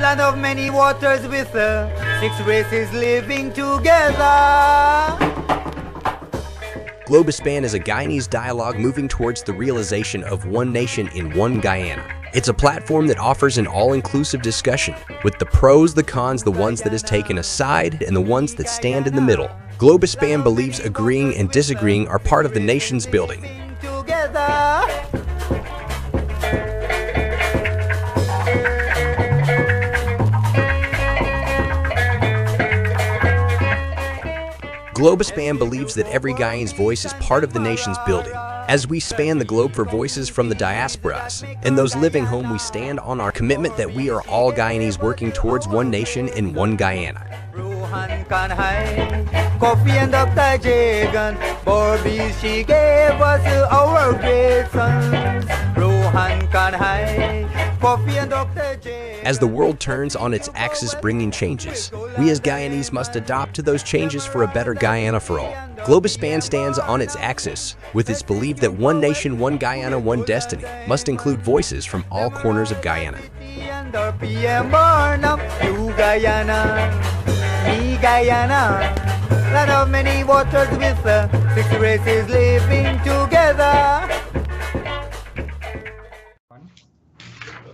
land of many waters with 6 races living together. Globespan is a Guyanese dialogue moving towards the realization of one nation in one Guyana. It's a platform that offers an all-inclusive discussion, with the pros, the cons, the ones that is taken aside, and the ones that stand in the middle. Globespan believes agreeing and disagreeing are part of the nation's building. Globespan believes that every Guyanese voice is part of the nation's building. As we span the globe for voices from the diasporas and those living home, we stand on our commitment that we are all Guyanese working towards one nation in one Guyana. Coffee and Dr. Jagan, Globis, she gave us our great sons. Coffee and Dr. Jagan. As the world turns on its axis bringing changes, we as Guyanese must adopt to those changes for a better Guyana for all. Globespan stands on its axis with its belief that one nation, one Guyana, one destiny must include voices from all corners of Guyana. Me Guyana, land of many waters with 6 races living together.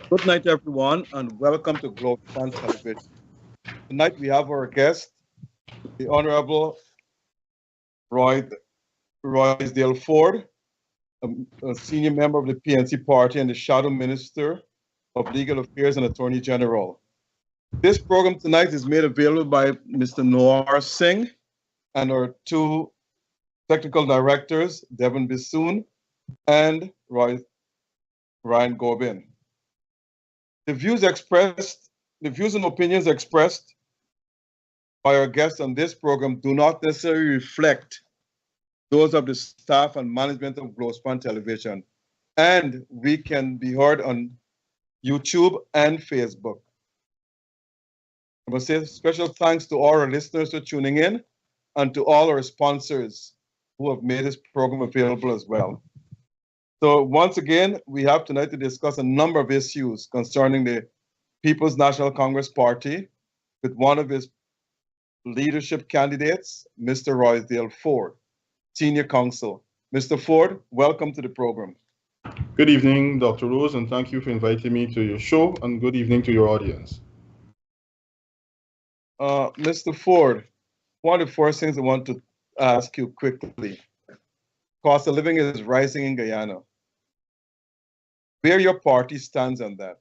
Good night, everyone, and welcome to Globespan Television. Tonight we have our guest, the Honorable Roysdale Ford, a senior member of the PNC party and the Shadow Minister of Legal Affairs and Attorney General. This program tonight is made available by Mr. Noor Singh and our 2 technical directors, Devin Bissoon and Ryan Gobin. The views and opinions expressed by our guests on this program do not necessarily reflect those of the staff and management of Globespan Television, and we can be heard on YouTube and Facebook. I must say special thanks to all our listeners for tuning in and to all our sponsors who have made this program available as well. So once again, we have tonight to discuss a number of issues concerning the People's National Congress Party with one of its leadership candidates, Mr. Roysdale Ford, Senior Counsel. Mr. Ford, welcome to the program. Good evening, Dr. Rose, and thank you for inviting me to your show, and good evening to your audience. Mr. Ford, one of the first things I want to ask you quickly, cost of living is rising in Guyana. Where your party stands on that?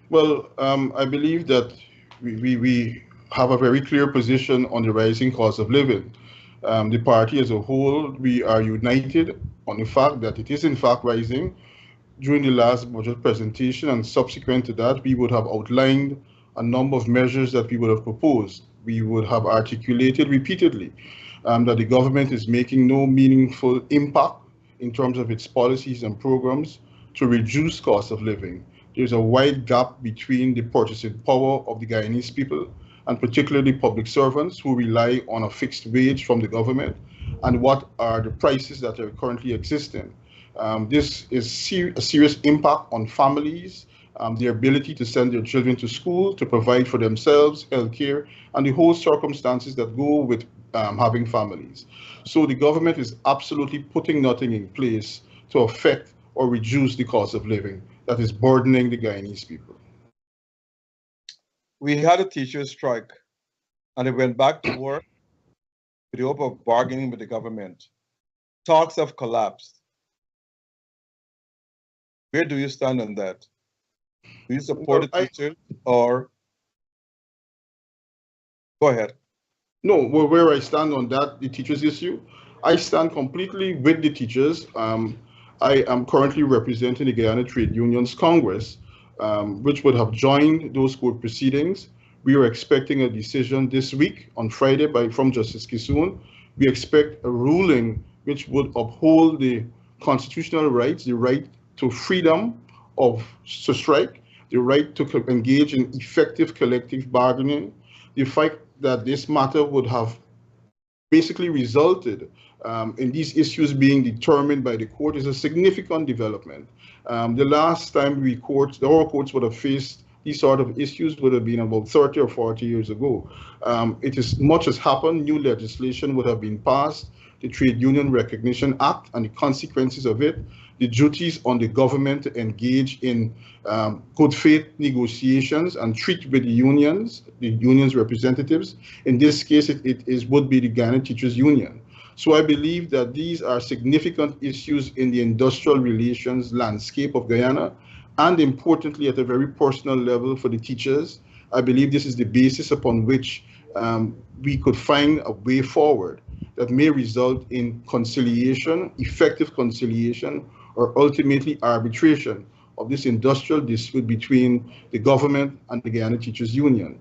Well, I believe that we have a very clear position on the rising cost of living. The party as a whole, we are united on the fact that it is in fact rising. During the last budget presentation and subsequent to that, we would have outlined a number of measures that we would have proposed. We would have articulated repeatedly that the government is making no meaningful impact in terms of its policies and programs to reduce cost of living. There's a wide gap between the purchasing power of the Guyanese people, and particularly public servants who rely on a fixed wage from the government, and what are the prices that are currently existing. This is a serious impact on families, their ability to send their children to school, to provide for themselves, healthcare, and the whole circumstances that go with having families. So the government is absolutely putting nothing in place to affect or reduce the cost of living that is burdening the Guyanese people. We had a teachers' strike, and they went back to work with the hope of bargaining with the government. Talks have collapsed. Where do you stand on that? Do you support the teachers, or go ahead? No, where I stand on that, the teachers issue, I stand completely with the teachers. I am currently representing the Guyana Trade Unions Congress, which would have joined those court proceedings. We are expecting a decision this week on Friday from Justice Kissoon. We expect a ruling which would uphold the constitutional rights, the right to freedom to strike, the right to engage in effective collective bargaining, the fact that this matter would have basically resulted in these issues being determined by the court is a significant development. The last time our courts would have faced these sort of issues would have been about 30 or 40 years ago. It is much has happened. New legislation would have been passed, the Trade Union Recognition Act and the consequences of it, the duties on the government to engage in good faith negotiations and treat with the union's representatives. In this case, would be the Guyana Teachers Union. So I believe that these are significant issues in the industrial relations landscape of Guyana, and importantly, at a very personal level for the teachers. I believe this is the basis upon which we could find a way forward that may result in conciliation, effective conciliation, or ultimately arbitration of this industrial dispute between the government and the Guyana Teachers Union.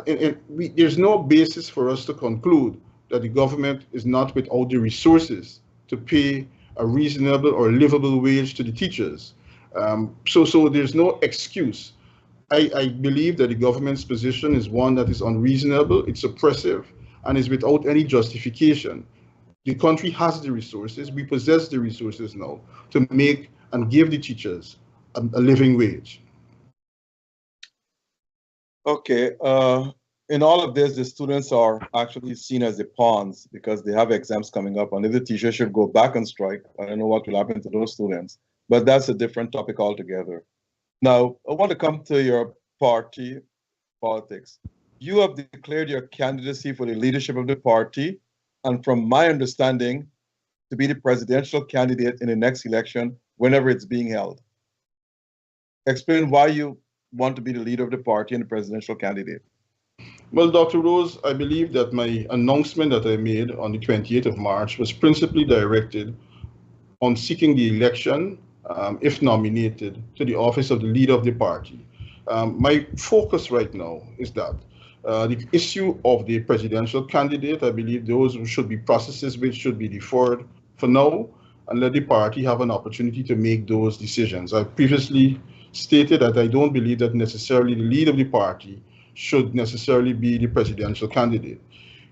There's no basis for us to conclude that the government is not without the resources to pay a reasonable or livable wage to the teachers. So there's no excuse. I believe that the government's position is one that is unreasonable, it's oppressive, and is without any justification. The country has the resources, we possess the resources now to make and give the teachers a living wage. Okay, In all of this, the students are actually seen as the pawns because they have exams coming up, and if the teachers should go back on strike, I don't know what will happen to those students, but that's a different topic altogether. Now, I want to come to your party politics. You have declared your candidacy for the leadership of the party, and from my understanding, to be the presidential candidate in the next election, whenever it's being held. Explain why you want to be the leader of the party and the presidential candidate. Well, Dr. Rose, I believe that my announcement that I made on the 28th of March was principally directed on seeking the election, if nominated, to the office of the leader of the party. My focus right now is that the issue of the presidential candidate, I believe those should be processes which should be deferred for now and let the party have an opportunity to make those decisions. I previously stated that I don't believe that necessarily the leader of the party should necessarily be the presidential candidate.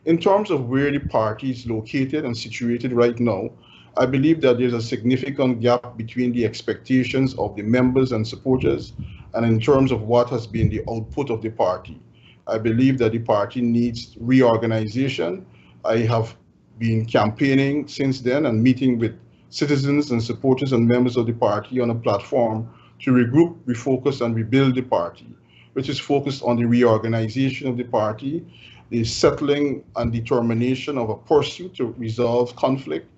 In terms of where the party is located and situated right now, I believe that there's a significant gap between the expectations of the members and supporters and in terms of what has been the output of the party. I believe that the party needs reorganization. I have been campaigning since then and meeting with citizens and supporters and members of the party on a platform to regroup, refocus, and rebuild the party, which is focused on the reorganization of the party, the settling and determination of a pursuit to resolve conflict,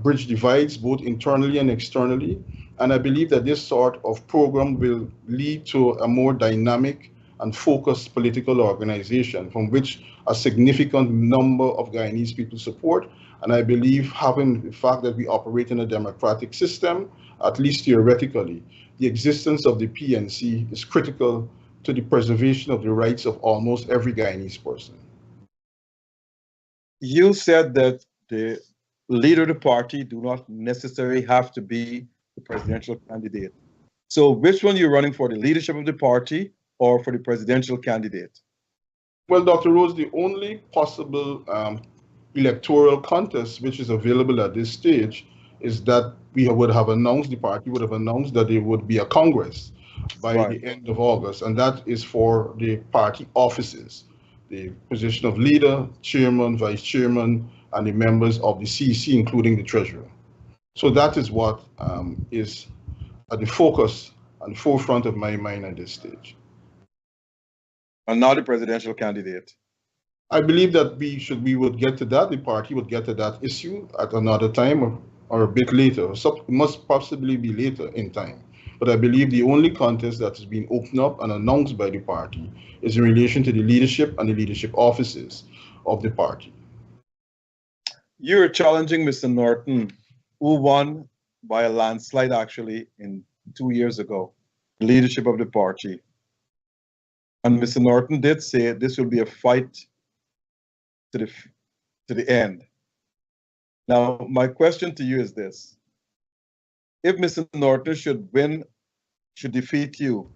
bridge divides both internally and externally. And I believe that this sort of program will lead to a more dynamic and focused political organization from which a significant number of Guyanese people support. And I believe having the fact that we operate in a democratic system, at least theoretically, the existence of the PNC is critical to the preservation of the rights of almost every Guyanese person. You said that the leader of the party do not necessarily have to be the presidential candidate. So which one are you running for, the leadership of the party or for the presidential candidate? Well, Dr. Rose, the only possible electoral contest which is available at this stage is that we would have announced, the party would have announced that there would be a Congress by the end of August, and that is for the party offices, the position of leader, chairman, vice chairman, and the members of the CEC, including the treasurer. So that is what is at the focus and forefront of my mind at this stage. And not the presidential candidate. I believe that we would get to that, the party would get to that issue at another time or a bit later. So it must possibly be later in time. But I believe the only contest that has been opened up and announced by the party is in relation to the leadership and the leadership offices of the party. You're challenging Mr. Norton, who won by a landslide actually 2 years ago, the leadership of the party. And Mr. Norton did say this will be a fight to the end. Now, my question to you is this. If Mr. Norton should defeat you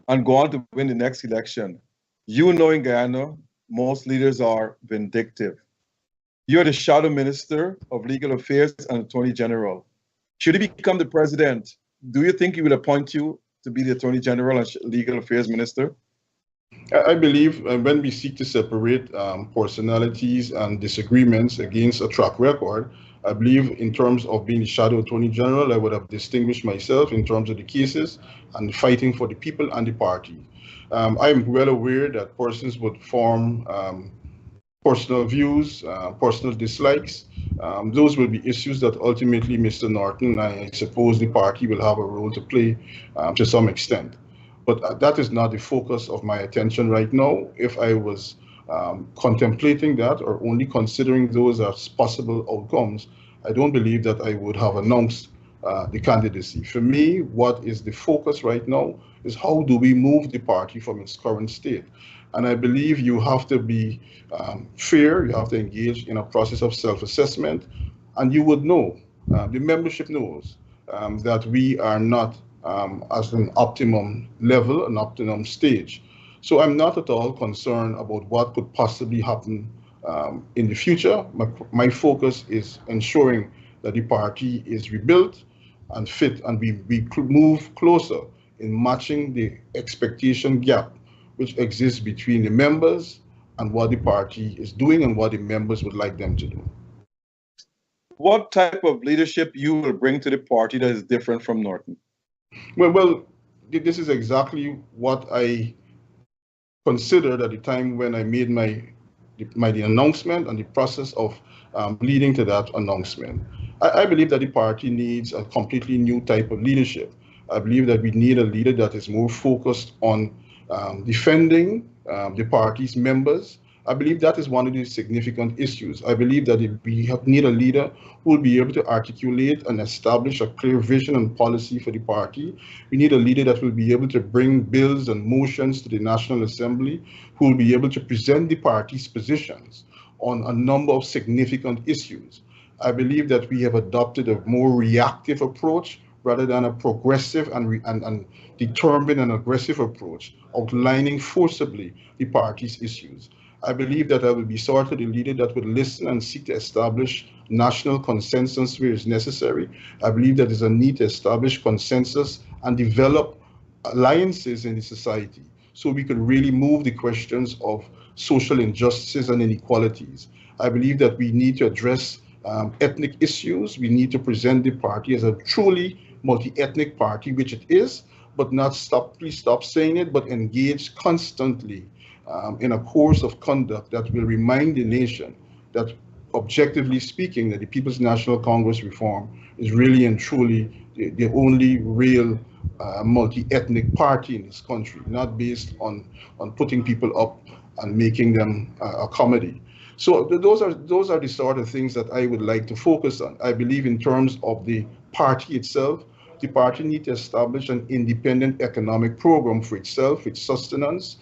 and go on to win the next election, you know in Guyana, most leaders are vindictive. You're the shadow minister of legal affairs and attorney general. Should he become the president, do you think he will appoint you to be the Attorney General and Legal Affairs Minister? I believe when we seek to separate personalities and disagreements against a track record, I believe in terms of being the Shadow Attorney General, I would have distinguished myself in terms of the cases and fighting for the people and the party. I am well aware that persons would form personal views, personal dislikes. Those will be issues that ultimately Mr. Norton, I suppose the party will have a role to play to some extent. But that is not the focus of my attention right now. If I was contemplating that or only considering those as possible outcomes, I don't believe that I would have announced the candidacy. For me, what is the focus right now is how do we move the party from its current state? And I believe you have to be fair, you have to engage in a process of self-assessment, and you would know, the membership knows, that we are not as an optimum level, an optimum stage. So I'm not at all concerned about what could possibly happen in the future. My focus is ensuring that the party is rebuilt and fit, and we move closer in matching the expectation gap which exists between the members and what the party is doing and what the members would like them to do. What type of leadership you will bring to the party that is different from Norton? Well, this is exactly what I considered at the time when I made the announcement and the process of leading to that announcement. I believe that the party needs a completely new type of leadership. I believe that we need a leader that is more focused on defending the party's members. I believe that is one of the significant issues. I believe that we need a leader who will be able to articulate and establish a clear vision and policy for the party. We need a leader that will be able to bring bills and motions to the National Assembly, who will be able to present the party's positions on a number of significant issues. I believe that we have adopted a more reactive approach rather than a progressive and determined and aggressive approach, outlining forcibly the party's issues. I believe that I will be sort of the leader that would listen and seek to establish national consensus where is necessary. I believe that there's a need to establish consensus and develop alliances in the society so we could really move the questions of social injustices and inequalities. I believe that we need to address ethnic issues. We need to present the party as a truly multi-ethnic party, which it is, but please stop saying it, but engage constantly in a course of conduct that will remind the nation that, objectively speaking, that the People's National Congress reform is really and truly the only real multi-ethnic party in this country, not based on putting people up and making them a comedy. So those are the sort of things that I would like to focus on. I believe in terms of the party itself, the party needs to establish an independent economic program for itself, its sustenance,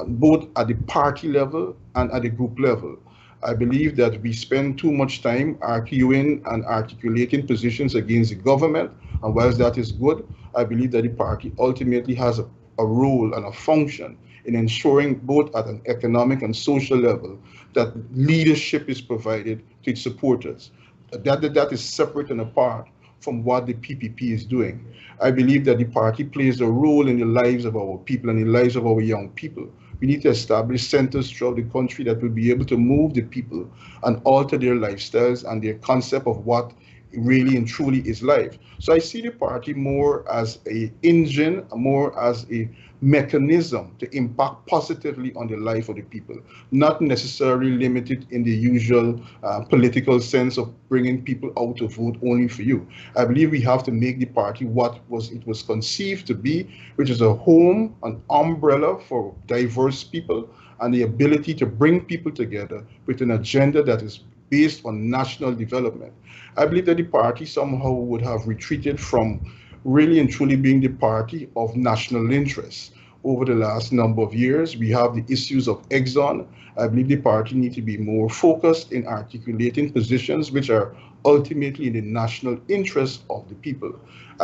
both at the party level and at the group level. I believe that we spend too much time arguing and articulating positions against the government, and whilst that is good, I believe that the party ultimately has a role and a function in ensuring both at an economic and social level that leadership is provided to its supporters. That is separate and apart from what the PPP is doing. I believe that the party plays a role in the lives of our people and the lives of our young people. We need to establish centers throughout the country that will be able to move the people and alter their lifestyles and their concept of what really and truly is life. So I see the party more as an engine, more as a mechanism to impact positively on the life of the people, not necessarily limited in the usual political sense of bringing people out to vote only for you. I believe we have to make the party what it was conceived to be, which is a home, an umbrella for diverse people, and the ability to bring people together with an agenda that is based on national development. I believe that the party somehow would have retreated from really and truly being the party of national interest. Over the last number of years, we have the issues of Exxon. I believe the party needs to be more focused in articulating positions which are ultimately in the national interest of the people.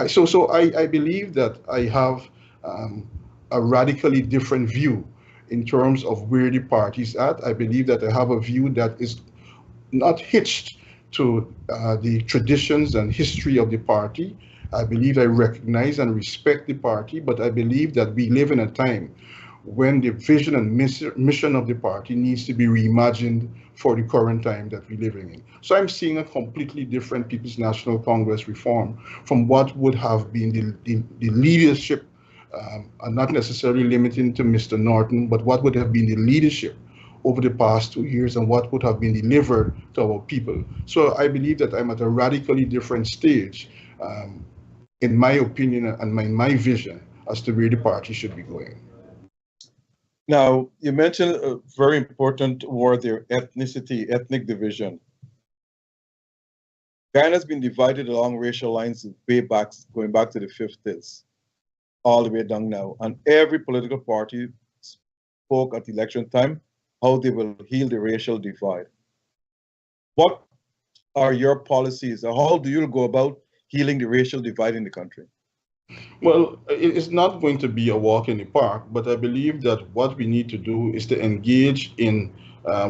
So I believe that I have a radically different view in terms of where the party is at. I believe that I have a view that is not hitched to the traditions and history of the party. I believe I recognize and respect the party, but I believe that we live in a time when the vision and mission of the party needs to be reimagined for the current time that we're living in. So I'm seeing a completely different People's National Congress reform from what would have been the leadership, and not necessarily limiting to Mr. Norton, but what would have been the leadership over the past 2 years and what would have been delivered to our people. So I believe that I'm at a radically different stage, in my opinion and my vision as to where the party should be going. Now, you mentioned a very important word there, ethnicity, ethnic division. Guyana has been divided along racial lines way back, going back to the 50s, all the way down now. And every political party spoke at election time how they will heal the racial divide. What are your policies, or how do you go about healing the racial divide in the country? Well, it's not going to be a walk in the park, but I believe that what we need to do is to engage in,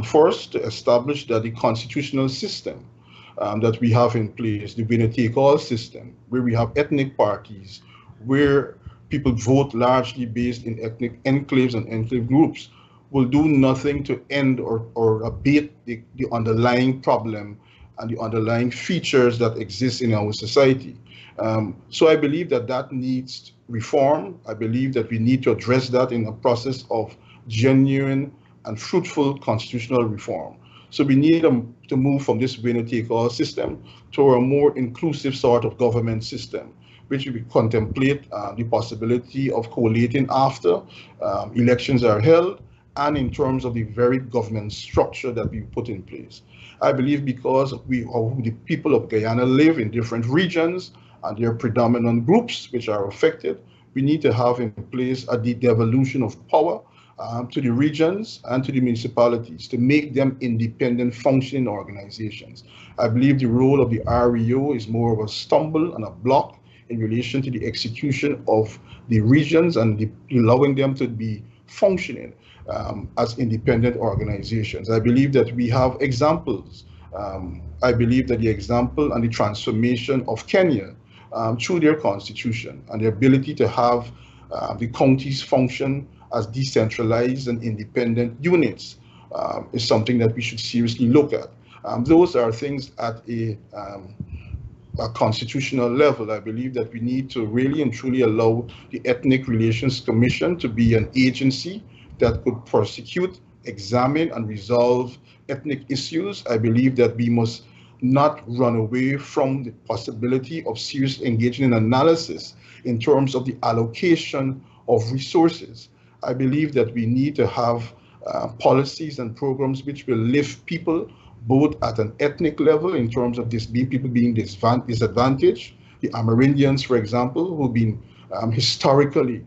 first, to establish that the constitutional system that we have in place, the winner-take-all system, where we have ethnic parties, where people vote largely based in ethnic enclaves and enclave groups, will do nothing to end or abate the underlying problem and the underlying features that exist in our society. So I believe that that needs reform. I believe that we need to address that in a process of genuine and fruitful constitutional reform. So we need to move from this winner-take-all system to a more inclusive sort of government system, which we contemplate the possibility of collating after elections are held, and in terms of the very government structure that we put in place. I believe because the people of Guyana live in different regions and there are predominant groups which are affected, we need to have in place a devolution of power to the regions and to the municipalities to make them independent functioning organizations. I believe the role of the REO is more of a stumble and a block in relation to the execution of the regions and allowing them to be functioning as independent organizations. I believe that we have examples. I believe that the example and the transformation of Kenya through their constitution and the ability to have the counties function as decentralized and independent units is something that we should seriously look at. Those are things at a constitutional level. I believe that we need to really and truly allow the Ethnic Relations Commission to be an agency that could prosecute, examine, and resolve ethnic issues. I believe that we must not run away from the possibility of serious engagement in analysis in terms of the allocation of resources. I believe that we need to have policies and programs which will lift people both at an ethnic level in terms of people being disadvantaged. The Amerindians, for example, who've been historically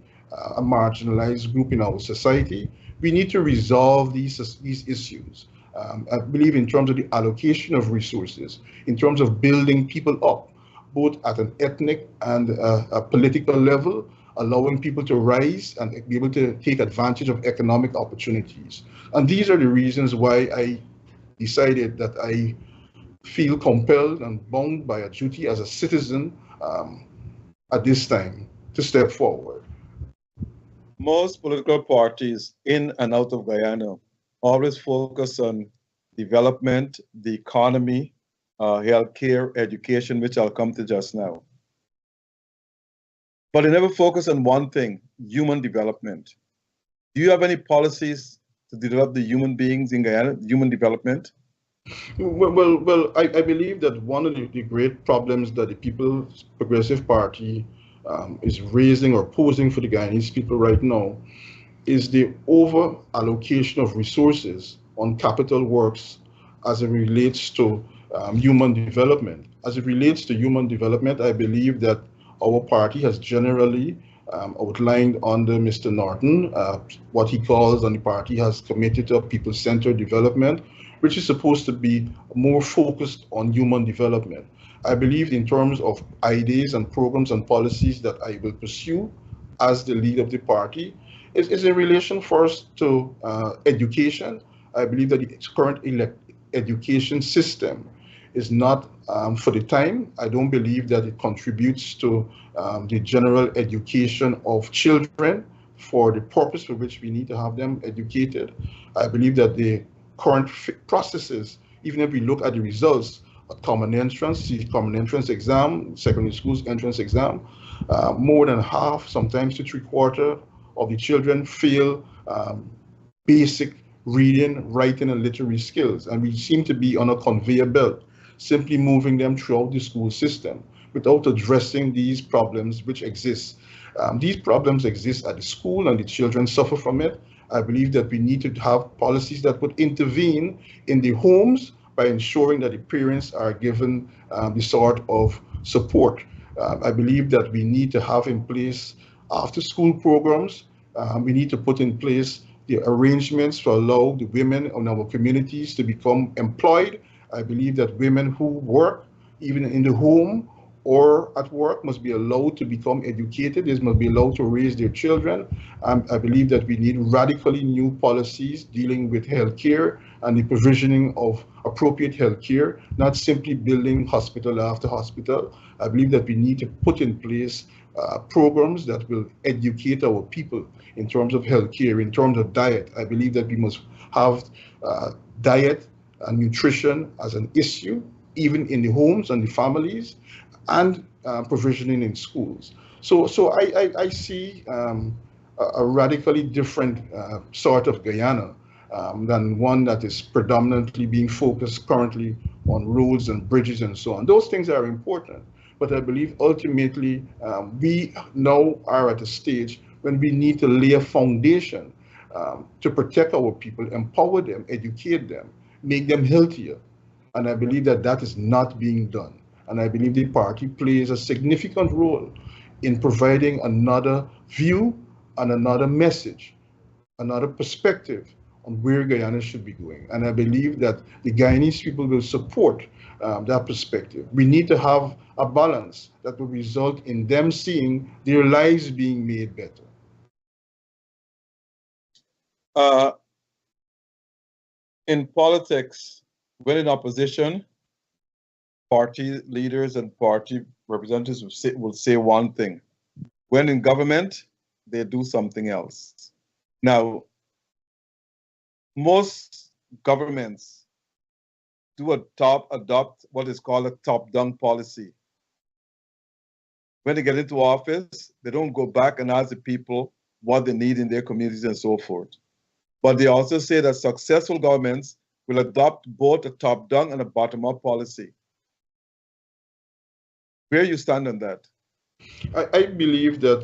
a marginalized group in our society. We need to resolve these issues. I believe in terms of the allocation of resources, in terms of building people up, both at an ethnic and a political level, allowing people to rise and be able to take advantage of economic opportunities. And these are the reasons why I decided that I feel compelled and bound by a duty as a citizen at this time to step forward. Most political parties in and out of Guyana always focus on development, the economy, healthcare, education, which I'll come to just now. But they never focus on one thing, human development. Do you have any policies to develop the human beings in Guyana, human development? Well, I believe that one of the great problems that the People's Progressive Party is raising or posing for the Guyanese people right now is the over allocation of resources on capital works as it relates to human development. As it relates to human development, I believe that our party has generally outlined under Mr. Norton what he calls, and the party has committed to, people-centered development, which is supposed to be more focused on human development. I believe in terms of ideas and programs and policies that I will pursue as the lead of the party is in relation first to education. I believe that the current education system is not for the time. I don't believe that it contributes to the general education of children for the purpose for which we need to have them educated. I believe that the current processes, even if we look at the results, a common entrance exam, secondary school's entrance exam, more than half, sometimes to 3/4 of the children fail basic reading, writing, and literary skills. And we seem to be on a conveyor belt, simply moving them throughout the school system without addressing these problems which exist. These problems exist at the school and the children suffer from it. I believe that we need to have policies that would intervene in the homes by ensuring that the parents are given the sort of support. I believe that we need to have in place after school programs. We need to put in place the arrangements to allow the women in our communities to become employed. I believe that women who work, even in the home or at work, must be allowed to become educated. They must be allowed to raise their children. I believe that we need radically new policies dealing with healthcare and the provisioning of appropriate healthcare, not simply building hospital after hospital. I believe that we need to put in place programs that will educate our people in terms of healthcare, in terms of diet. I believe that we must have diet and nutrition as an issue, even in the homes and the families, and provisioning in schools. So I see a radically different sort of Guyana than one that is predominantly being focused currently on roads and bridges and so on. Those things are important, but I believe ultimately we now are at a stage when we need to lay a foundation to protect our people, empower them, educate them, make them healthier. And I believe that that is not being done. And I believe the party plays a significant role in providing another view and another message, another perspective on where Guyana should be going. And I believe that the Guyanese people will support that perspective. We need to have a balance that will result in them seeing their lives being made better. In politics, when in opposition, party leaders and party representatives will say one thing. When in government, they do something else. Now, most governments do adopt what is called a top-down policy. When they get into office, they don't go back and ask the people what they need in their communities and so forth. But they also say that successful governments will adopt both a top-down and a bottom-up policy. Where you stand on that? I believe that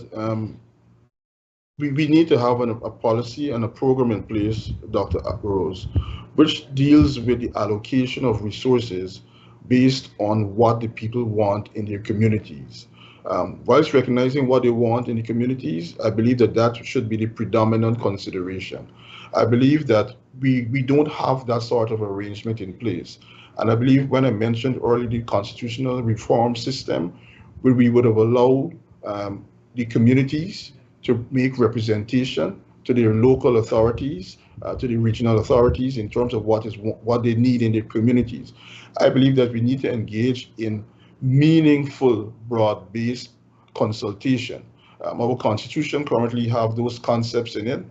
we need to have a policy and a program in place, Dr. Rose, which deals with the allocation of resources based on what the people want in their communities. Whilst recognizing what they want in the communities, I believe that that should be the predominant consideration. I believe that we don't have that sort of arrangement in place. And I believe when I mentioned earlier the constitutional reform system, where we would have allowed the communities to make representation to their local authorities, to the regional authorities in terms of what they need in their communities. I believe that we need to engage in meaningful, broad-based consultation. Our constitution currently have those concepts in it,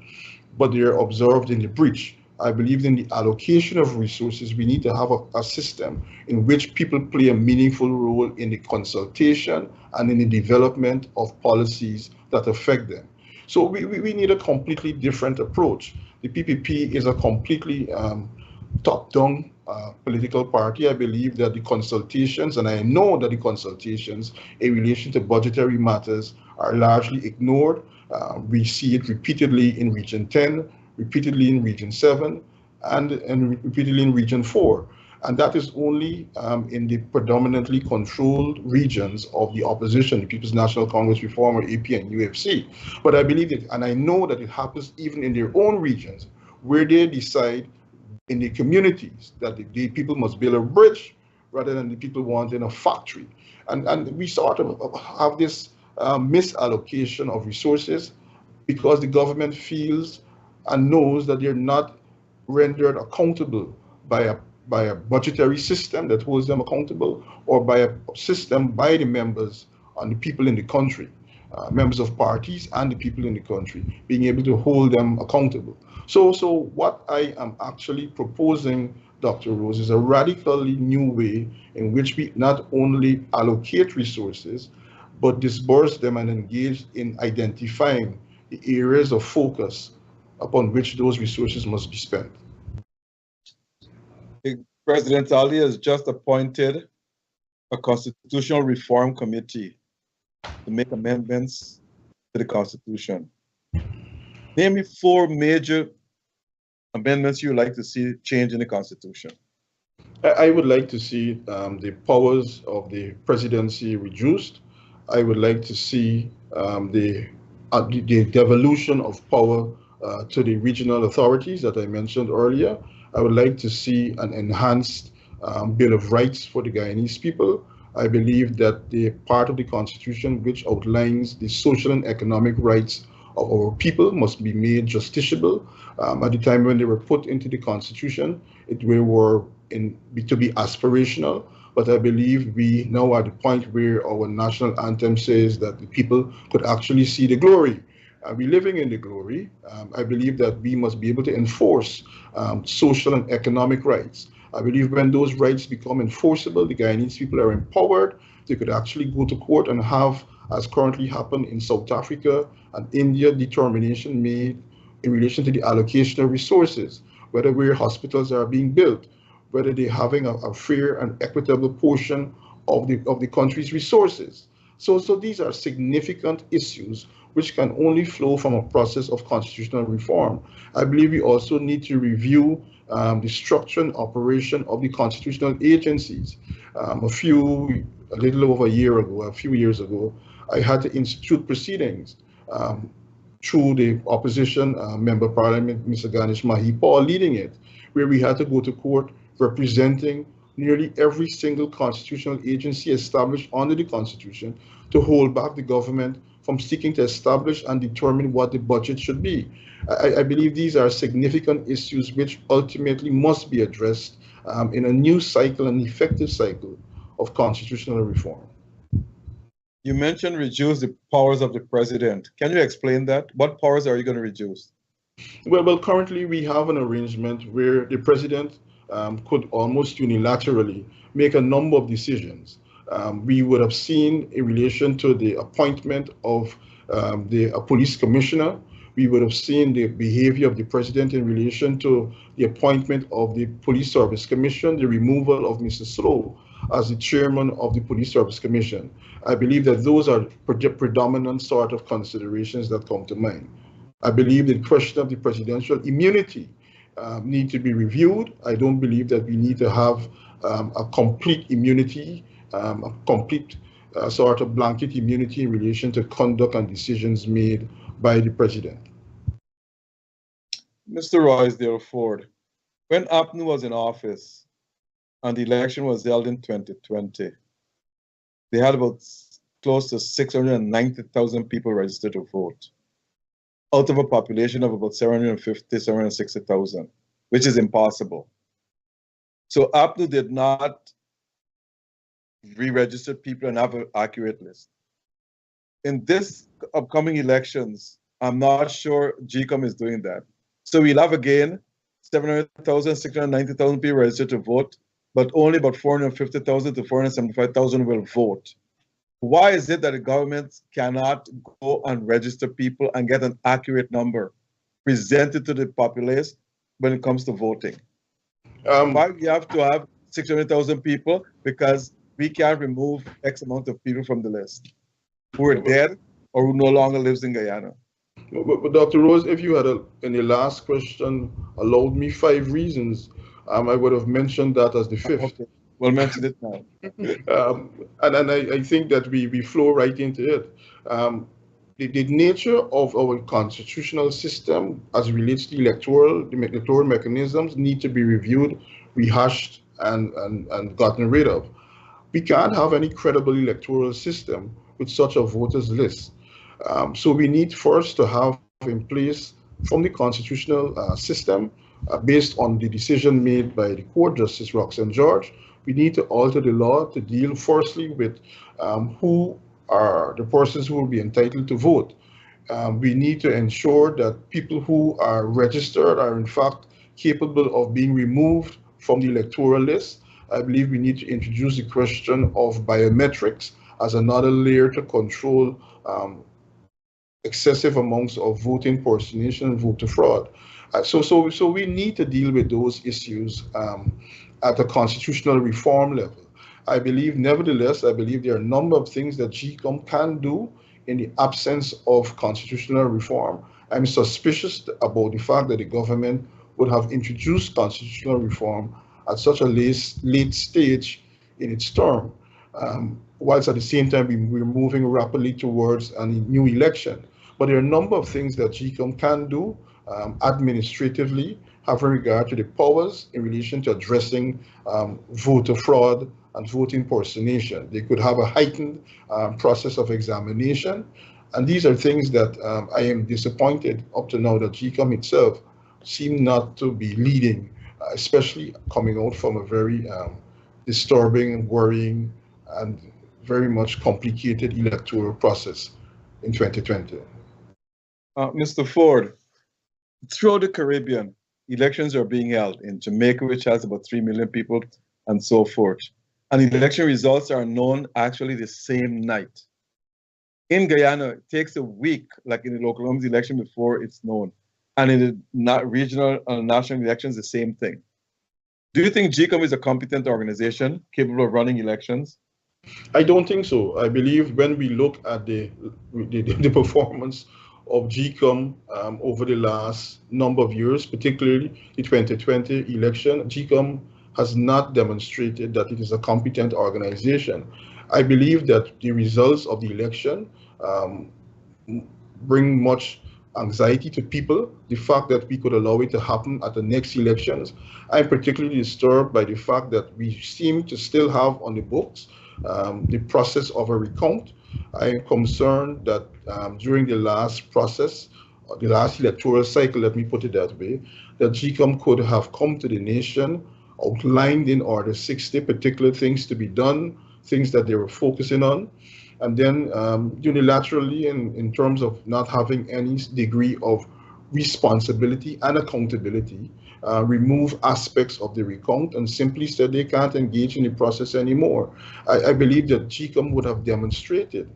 but they are observed in the breach. I believe in the allocation of resources, we need to have a system in which people play a meaningful role in the consultation and in the development of policies that affect them. So we need a completely different approach. The PPP is a completely top-down political party. I believe that the consultations, and I know that the consultations in relation to budgetary matters are largely ignored. We see it repeatedly in Region 10, repeatedly in Region 7, and repeatedly in Region 4. And that is only in the predominantly controlled regions of the opposition, the People's National Congress Reform, or AP and UFC. But I believe that, and I know that it happens even in their own regions, where they decide in the communities that the people must build a bridge rather than the people wanting a factory. And we sort of have this misallocation of resources because the government feels and knows that they're not rendered accountable by a by a budgetary system that holds them accountable, or by a system by the members and the people in the country, members of parties and the people in the country, being able to hold them accountable. So what I am actually proposing, Dr. Rose, is a radically new way in which we not only allocate resources, but disburse them and engage in identifying the areas of focus upon which those resources must be spent. President Ali has just appointed a constitutional reform committee to make amendments to the Constitution. Name me 4 major amendments you would like to see change in the Constitution. I would like to see the powers of the presidency reduced. I would like to see the devolution of power to the regional authorities that I mentioned earlier. I would like to see an enhanced Bill of Rights for the Guyanese people. I believe that the part of the Constitution which outlines the social and economic rights of our people must be made justiciable. At the time when they were put into the Constitution, they were to be aspirational, but I believe we now are at the point where our national anthem says that the people could actually see the glory. We're living in the glory. I believe that we must be able to enforce social and economic rights. I believe when those rights become enforceable, the Guyanese people are empowered. They could actually go to court and have, as currently happened in South Africa and India, determination made in relation to the allocation of resources, whether where hospitals are being built, whether they're having a fair and equitable portion of the country's resources. So these are significant issues which can only flow from a process of constitutional reform. I believe we also need to review the structure and operation of the constitutional agencies. A little over a few years ago, I had to institute proceedings through the opposition member parliament, Mr. Ganesh Mahi Paul, leading it, where we had to go to court representing nearly every single constitutional agency established under the Constitution to hold back the government from seeking to establish and determine what the budget should be. I believe these are significant issues which ultimately must be addressed in a new cycle, an effective cycle of constitutional reform. You mentioned reduce the powers of the president. Can you explain that? What powers are you going to reduce? Well, currently we have an arrangement where the president could almost unilaterally make a number of decisions. We would have seen in relation to the appointment of a police commissioner. We would have seen the behavior of the president in relation to the appointment of the Police Service Commission, the removal of Mr. Slow as the chairman of the Police Service Commission. I believe that those are predominant sort of considerations that come to mind. I believe the question of the presidential immunity need to be reviewed. I don't believe that we need to have a complete immunity, a complete sort of blanket immunity in relation to conduct and decisions made by the president. Mr. Roysdale Ford, when APNU was in office and the election was held in 2020, they had about close to 690,000 people registered to vote, out of a population of about 750, 760,000, which is impossible. So APNU did not re-register people and have an accurate list. In this upcoming elections, I'm not sure GECOM is doing that. So we'll have again 700,000, 690,000 people registered to vote, but only about 450,000 to 475,000 will vote. Why is it that the government cannot go and register people and get an accurate number presented to the populace when it comes to voting? Why we have to have 600,000 people? Because we can't remove X amount of people from the list who are dead or who no longer lives in Guyana. But Dr. Rose, if you had, in the last question, allowed me 5 reasons, I would have mentioned that as the 5th. Okay. We'll mention it now. And I think that we flow right into it. The nature of our constitutional system as it relates to the electoral mechanisms need to be reviewed, rehashed, and gotten rid of. We can't have any credible electoral system with such a voters list. So we need first to have in place from the constitutional system based on the decision made by the court, Justice Roxanne George, we need to alter the law to deal firstly with who are the persons who will be entitled to vote. We need to ensure that people who are registered are in fact capable of being removed from the electoral list. I believe we need to introduce the question of biometrics as another layer to control excessive amounts of vote impersonation and voter fraud. So we need to deal with those issues at a constitutional reform level. I believe, nevertheless, I believe there are a number of things that GECOM can do in the absence of constitutional reform. I'm suspicious about the fact that the government would have introduced constitutional reform at such a late stage in its term, whilst at the same time we're moving rapidly towards a new election. But there are a number of things that GECOM can do administratively, having regard to the powers in relation to addressing voter fraud and vote impersonation. They could have a heightened process of examination. And these are things that I am disappointed up to now that GECOM itself seem not to be leading, especially coming out from a very disturbing, worrying, and very much complicated electoral process in 2020. Mr. Ford, throughout the Caribbean, elections are being held in Jamaica, which has about 3 million people, and so forth. And election results are known actually the same night. In Guyana, it takes a week, like in the local government election, before it's known. And in the regional and national elections, the same thing. Do you think GECOM is a competent organization capable of running elections? I don't think so. I believe when we look at the performance of GECOM over the last number of years, particularly the 2020 election, GECOM has not demonstrated that it is a competent organization. I believe that the results of the election bring much anxiety to people. The fact that we could allow it to happen at the next elections. I'm particularly disturbed by the fact that we seem to still have on the books the process of a recount. I am concerned that during the last process, the last electoral cycle, let me put it that way, that GECOM could have come to the nation, outlined in order 60 particular things to be done, things that they were focusing on, and then unilaterally, in terms of not having any degree of responsibility and accountability, remove aspects of the recount and simply said they can't engage in the process anymore. I believe that GECOM would have demonstrated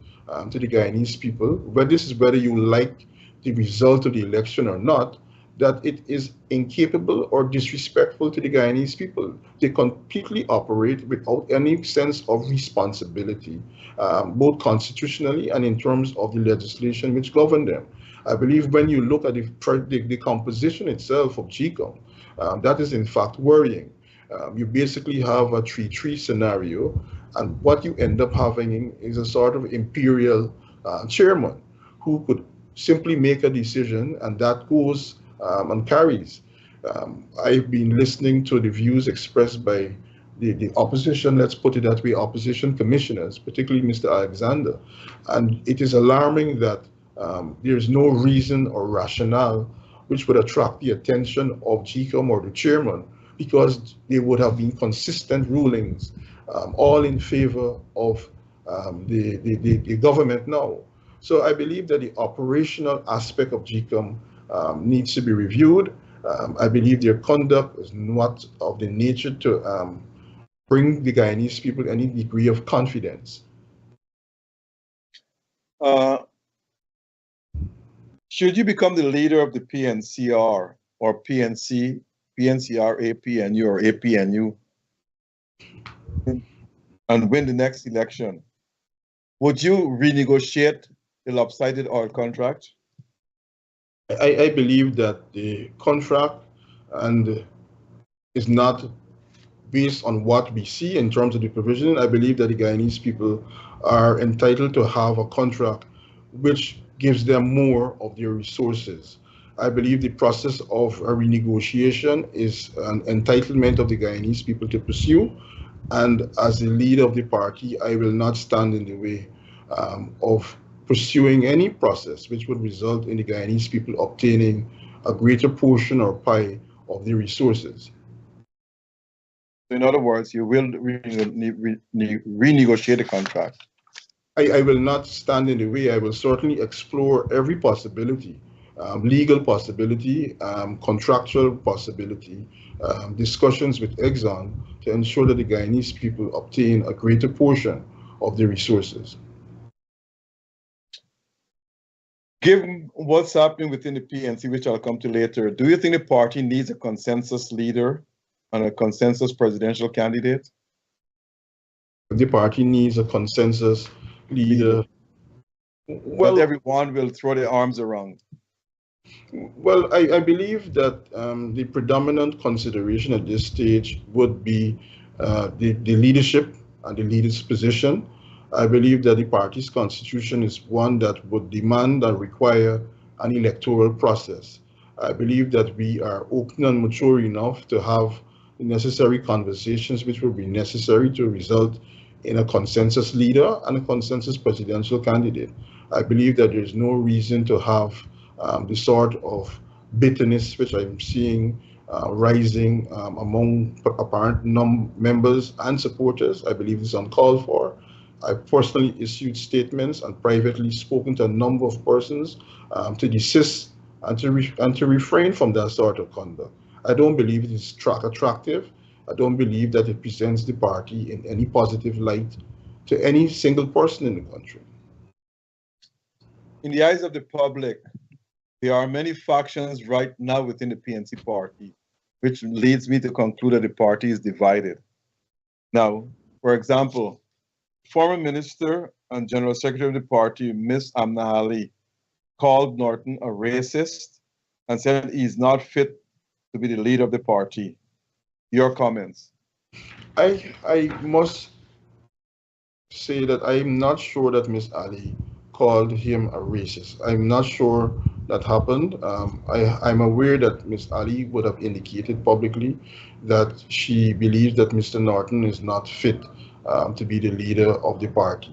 to the Guyanese people, whether you like the result of the election or not, that it is incapable or disrespectful to the Guyanese people. They completely operate without any sense of responsibility, both constitutionally and in terms of the legislation which govern them. I believe when you look at the composition itself of GECOM, that is in fact worrying. You basically have a 3-3 scenario, and what you end up having is a sort of imperial chairman who could simply make a decision, and that goes and carries. I've been listening to the views expressed by the opposition, let's put it that way, opposition commissioners, particularly Mr. Alexander. And it is alarming that there's no reason or rationale which would attract the attention of GECOM or the chairman, because there would have been consistent rulings, all in favor of the government now. So I believe that the operational aspect of GECOM needs to be reviewed. I believe their conduct is not of the nature to bring the Guyanese people any degree of confidence. Should you become the leader of the PNCR or PNC, PNCR, APNU or APNU, and win the next election, would you renegotiate the lopsided oil contract? I believe that the contract is not based on what we see in terms of the provision. I believe that the Guyanese people are entitled to have a contract which gives them more of their resources. I believe the process of a renegotiation is an entitlement of the Guyanese people to pursue. And as the leader of the party, I will not stand in the way of pursuing any process which would result in the Guyanese people obtaining a greater portion or pie of the resources. In other words, you will renegotiate the contract. I will not stand in the way. I will certainly explore every possibility, legal possibility, contractual possibility, discussions with Exxon to ensure that the Guyanese people obtain a greater portion of the resources. Given what's happening within the PNC, which I'll come to later, do you think the party needs a consensus leader and a consensus presidential candidate? The party needs a consensus leader. Well, not everyone will throw their arms around. Well, I believe that the predominant consideration at this stage would be the leadership and the leader's position. I believe that the party's constitution is one that would demand and require an electoral process. I believe that we are open and mature enough to have the necessary conversations which will be necessary to result in a consensus leader and a consensus presidential candidate. I believe that there's no reason to have the sort of bitterness which I'm seeing rising among apparent members and supporters. I believe it's uncalled for. I personally issued statements and privately spoken to a number of persons to desist and to refrain from that sort of conduct. I don't believe it is attractive. I don't believe that it presents the party in any positive light to any single person in the country. In the eyes of the public, there are many factions right now within the PNC party, which leads me to conclude that the party is divided. Now, for example, former Minister and General Secretary of the party, Ms. Amna Ali, called Norton a racist and said he's not fit to be the leader of the party. Your comments? I must say that I'm not sure that Ms. Ali called him a racist. I'm not sure that happened. I'm aware that Ms. Ali would have indicated publicly that she believes that Mr. Norton is not fit to be the leader of the party.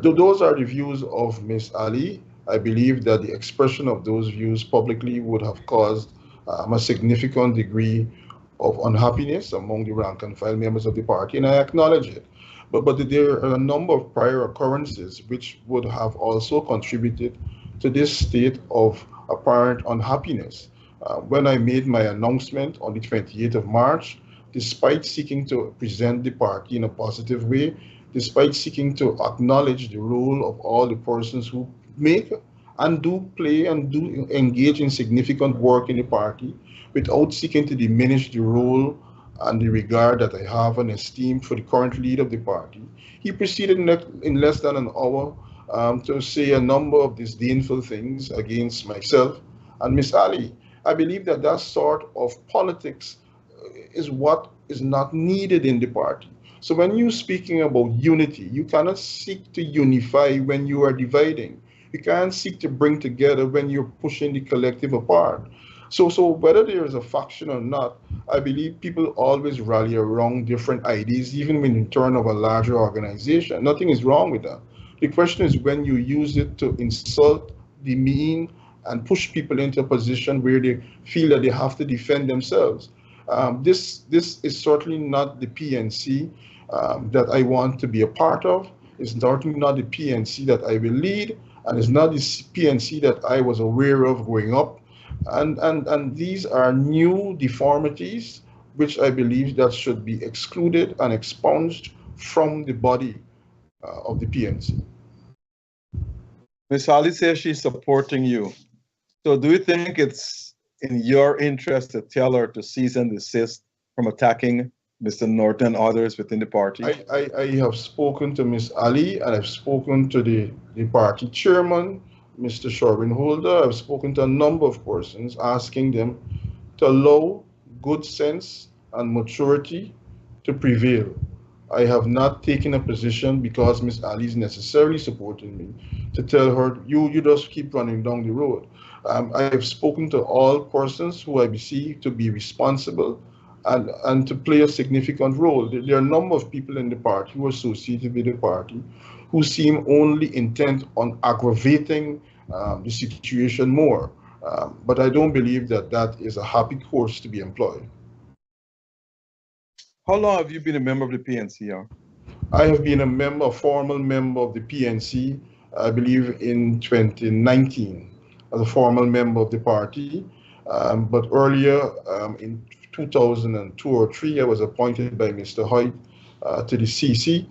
Those are the views of Ms. Ali. I believe that the expression of those views publicly would have caused a significant degree of unhappiness among the rank and file members of the party, and I acknowledge it. But there are a number of prior occurrences which would have also contributed to this state of apparent unhappiness. When I made my announcement on the 28th of March, despite seeking to present the party in a positive way, despite seeking to acknowledge the role of all the persons who make and do play and do engage in significant work in the party, without seeking to diminish the role and the regard that I have and esteem for the current leader of the party, he proceeded in less than an hour to say a number of disdainful things against myself and Ms. Ali. I believe that that sort of politics is what is not needed in the party. So when you're speaking about unity, you cannot seek to unify when you are dividing. You can't seek to bring together when you're pushing the collective apart. So whether there is a faction or not, I believe people always rally around different ideas, even when in turn of a larger organization. Nothing is wrong with that. The question is when you use it to insult, demean, and push people into a position where they feel that they have to defend themselves. This is certainly not the PNC that I want to be a part of. It's certainly not the PNC that I will lead, and it's not the PNC that I was aware of growing up. And these are new deformities which I believe that should be excluded and expunged from the body of the PNC. Ms. Ali says she's supporting you. So do you think it's in your interest to tell her to cease and desist from attacking Mr. Norton and others within the party? I have spoken to Ms. Ali, and I've spoken to the party chairman, Mr. Sherwin Holder. I've spoken to a number of persons asking them to allow good sense and maturity to prevail. I have not taken a position because Ms. Ali is necessarily supporting me to tell her, you just keep running down the road. I have spoken to all persons who I perceive to be responsible and to play a significant role. There are a number of people in the party who are associated with the party who seem only intent on aggravating the situation more. But I don't believe that that is a happy course to be employed. How long have you been a member of the PNCR? I have been a formal member of the PNC, I believe in 2019, as a formal member of the party. But earlier, in 2002 or 3, I was appointed by Mr. Hoyt to the CC,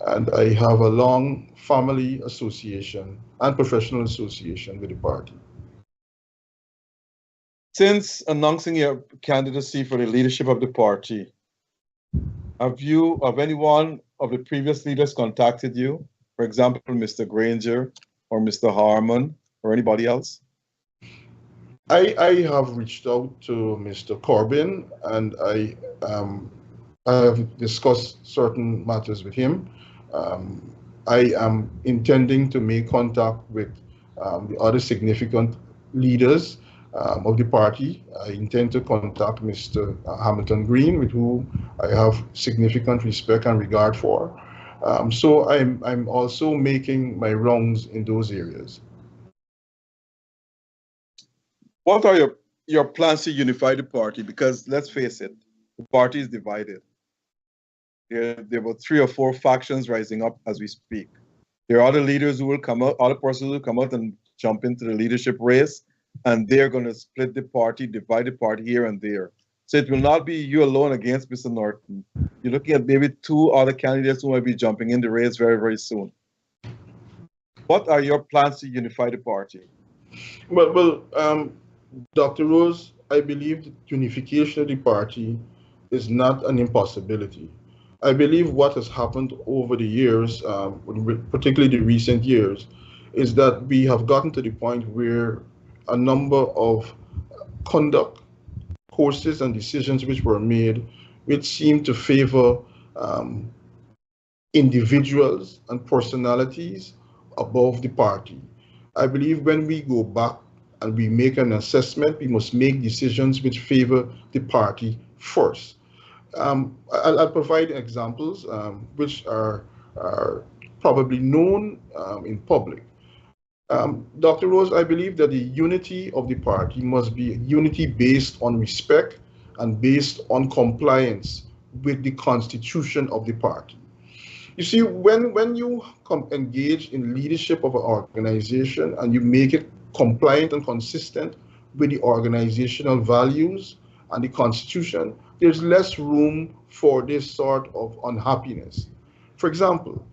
and I have a long family association and professional association with the party. Since announcing your candidacy for the leadership of the party, have anyone of the previous leaders contacted you? For example, Mr. Granger or Mr. Harmon or anybody else? I have reached out to Mr. Corbyn, and I have discussed certain matters with him. I am intending to make contact with the other significant leaders of the party. I intend to contact Mr. Hamilton Green, with whom I have significant respect and regard for. So I'm also making my rounds in those areas. What are your plans to unify the party? Because let's face it, the party is divided. There were 3 or 4 factions rising up as we speak. There are other leaders who will come out, other persons who will come out and jump into the leadership race, and they're going to split the party, divide the party here and there. So it will not be you alone against Mr. Norton. You're looking at maybe 2 other candidates who might be jumping in the race very, very soon. What are your plans to unify the party? Well, Dr. Rose, I believe that unification of the party is not an impossibility. I believe what has happened over the years, particularly the recent years, is that we have gotten to the point where a number of conduct courses and decisions which were made, which seem to favor individuals and personalities above the party. I believe when we go back and we make an assessment, we must make decisions which favor the party first. I'll provide examples which are probably known in public. Dr. Rose, I believe that the unity of the party must be unity based on respect and based on compliance with the constitution of the party. You see, when you engage in leadership of an organization and you make it compliant and consistent with the organizational values and the constitution, there's less room for this sort of unhappiness. For example,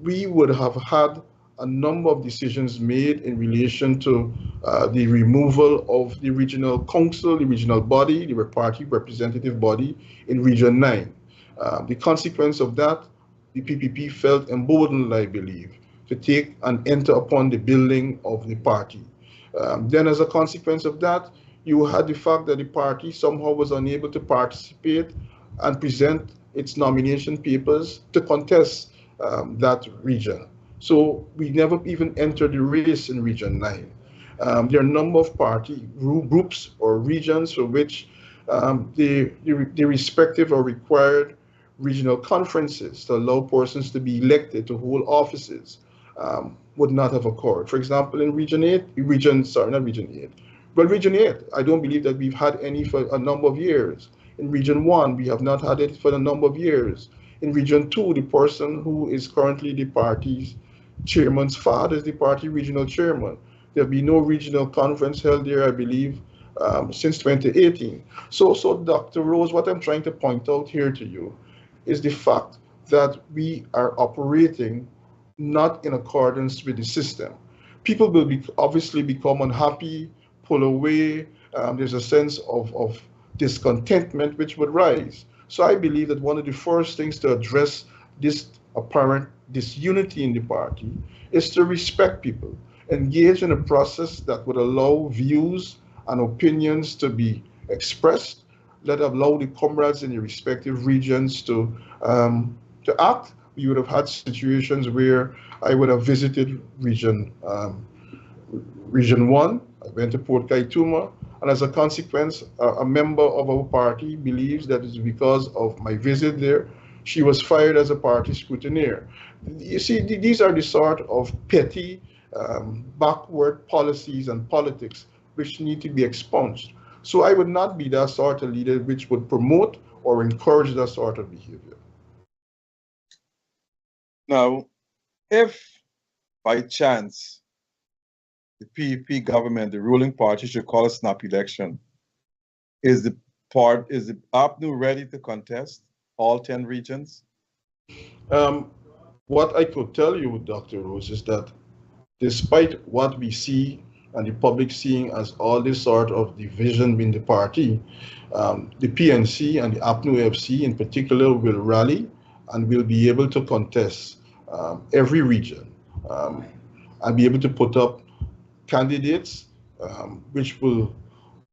we would have had a number of decisions made in relation to the removal of the regional council, the regional body, the party representative body in Region 9. The consequence of that, the PPP felt emboldened, I believe, to take and enter upon the building of the party. Then as a consequence of that, you had the fact that the party somehow was unable to participate and present its nomination papers to contest that region. So we never even entered the race in Region 9. There are a number of party groups or regions for which the respective or required regional conferences to allow persons to be elected to hold offices would not have occurred. For example, in Region 8, Region 8, I don't believe that we've had any for a number of years. In Region 1, we have not had it for a number of years. In Region 2, the person who is currently the party's chairman's father is the party regional chairman. There'll be no regional conference held there, I believe, since 2018. So Dr. Rose, what I'm trying to point out here to you is the fact that we are operating not in accordance with the system. People will obviously become unhappy, pull away. There's a sense of discontentment which would rise. So I believe that one of the first things to address this apparent disunity in the party is to respect people, engage in a process that would allow views and opinions to be expressed, let allow the comrades in the respective regions to act. We would have had situations where I would have visited Region 1, I went to Port Kaituma, and as a consequence, a member of our party believes that it's because of my visit there, she was fired as a party scrutineer. You see, these are the sort of petty, backward policies and politics which need to be expunged. So I would not be that sort of leader which would promote or encourage that sort of behavior. Now, if by chance the PEP government, the ruling party, should call a snap election, is the APNU ready to contest all 10 regions? What I could tell you, Dr. Rose, is that despite what we see and the public seeing as all this sort of division in the party, the PNC and the APNU FC in particular will rally and will be able to contest every region and be able to put up candidates which will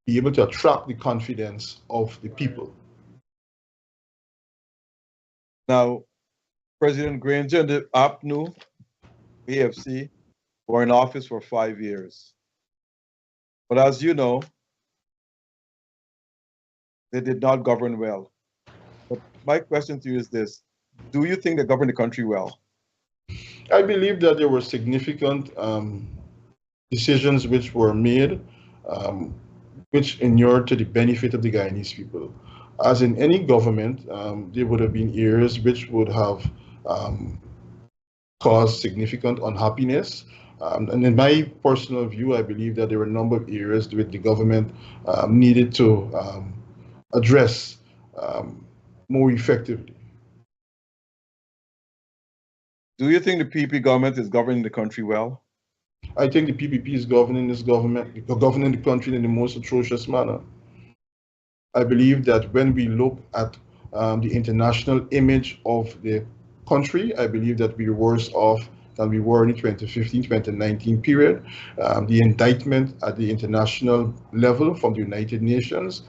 be able to attract the confidence of the people. Now, President Granger and the APNU, AFC, were in office for 5 years. But as you know, they did not govern well. But my question to you is this: do you think they governed the country well? I believe that there were significant decisions which were made, which inured to the benefit of the Guyanese people. As in any government, there would have been areas which would have caused significant unhappiness. And in my personal view, I believe that there were a number of areas which the government needed to address more effectively. Do you think the PPP government is governing the country well? I think the PPP is governing the country in the most atrocious manner. I believe that when we look at the international image of the country, I believe that we're worse off than we were in the 2015-2019 period. The indictment at the international level from the United Nations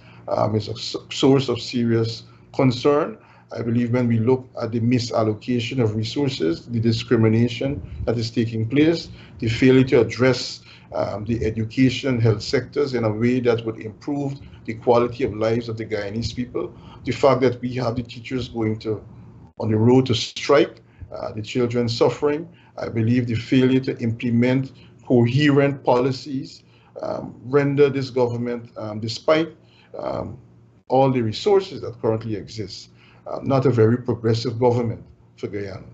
is a source of serious concern. I believe when we look at the misallocation of resources, the discrimination that is taking place, the failure to address the education health sectors in a way that would improve the quality of lives of the Guyanese people, the fact that we have the teachers on the road to strike, the children suffering, I believe the failure to implement coherent policies render this government, despite all the resources that currently exist, not a very progressive government for Guyana.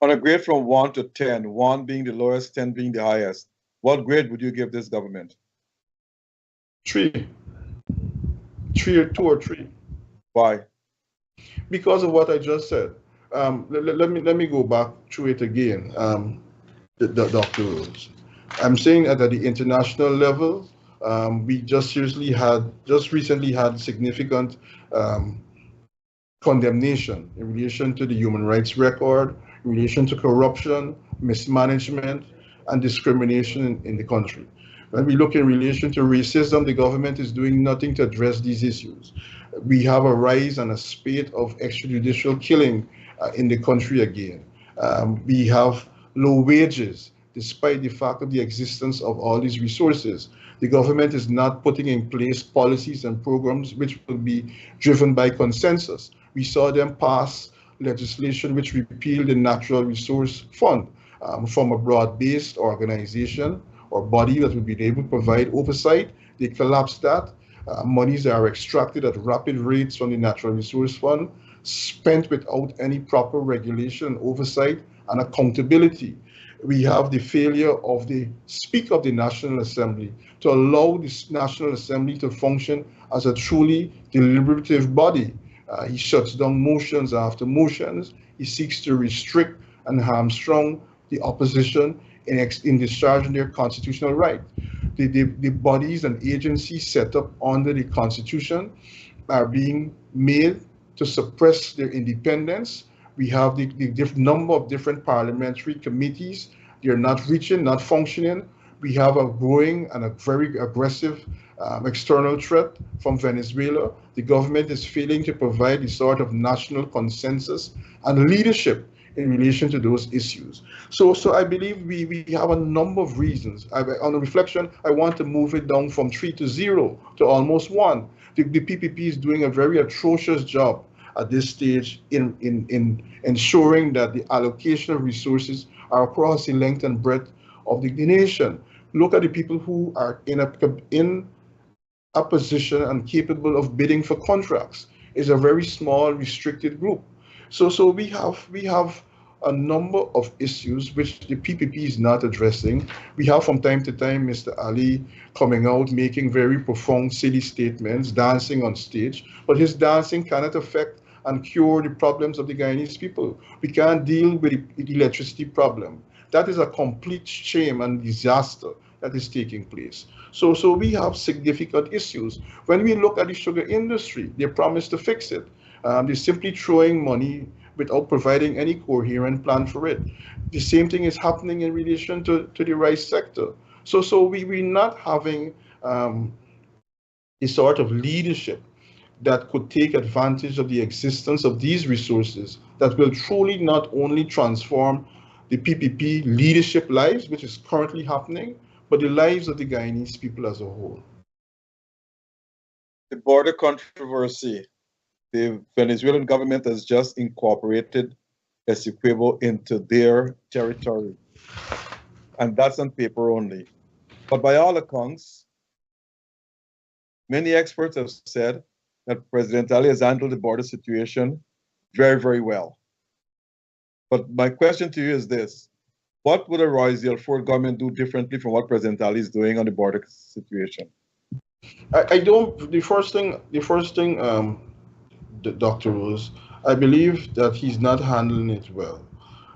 On a grade from 1 to 10, 1 being the lowest, 10 being the highest, what grade would you give this government? 3. 3 or 2 or 3. Why? Because of what I just said. Let me go back through it again, Dr. Rose. I'm saying that at the international level, we just recently had significant condemnation in relation to the human rights record, in relation to corruption, mismanagement, and discrimination in the country. When we look in relation to racism, the government is doing nothing to address these issues. We have a rise and a spate of extrajudicial killing in the country again. We have low wages, despite the fact of the existence of all these resources. The government is not putting in place policies and programs which will be driven by consensus. We saw them pass legislation which repealed the Natural Resource Fund from a broad-based organization or body that would be able to provide oversight. They collapsed that. Monies are extracted at rapid rates from the Natural Resource Fund, spent without any proper regulation, oversight, and accountability. We have the failure of the Speaker of the National Assembly to allow the National Assembly to function as a truly deliberative body. He shuts down motions after motions. He seeks to restrict and hamstrung the opposition in discharging their constitutional right. The bodies and agencies set up under the Constitution are being made to suppress their independence. We have the number of different parliamentary committees. They're not reaching, not functioning. We have a growing and a very aggressive external threat from Venezuela. The government is failing to provide the sort of national consensus and leadership in relation to those issues. So I believe we have a number of reasons. On a reflection, I want to move it down from 3 to 0 to almost 1. The PPP is doing a very atrocious job at this stage in ensuring that the allocation of resources are across the length and breadth of the nation. Look at the people who are in a position and capable of bidding for contracts. It's a very small, restricted group. So we have a number of issues which the PPP is not addressing. We have from time to time Mr. Ali coming out making very profound, silly statements, dancing on stage, but his dancing cannot affect and cure the problems of the Guyanese people. We can't deal with the electricity problem. That is a complete shame and disaster that is taking place. So we have significant issues. When we look at the sugar industry, they promise to fix it. They're simply throwing money without providing any coherent plan for it. The same thing is happening in relation to the rice sector. So we're not having a sort of leadership that could take advantage of the existence of these resources that will truly not only transform the PPP leadership lives, which is currently happening, but the lives of the Guyanese people as a whole. The border controversy. The Venezuelan government has just incorporated Essequibo into their territory. And that's on paper only. But by all accounts, many experts have said that President Ali has handled the border situation very, very well. But my question to you is this: what would a Royce Ford government do differently from what President Ali is doing on the border situation? I don't. The first thing, Dr. Rose, I believe that he's not handling it well,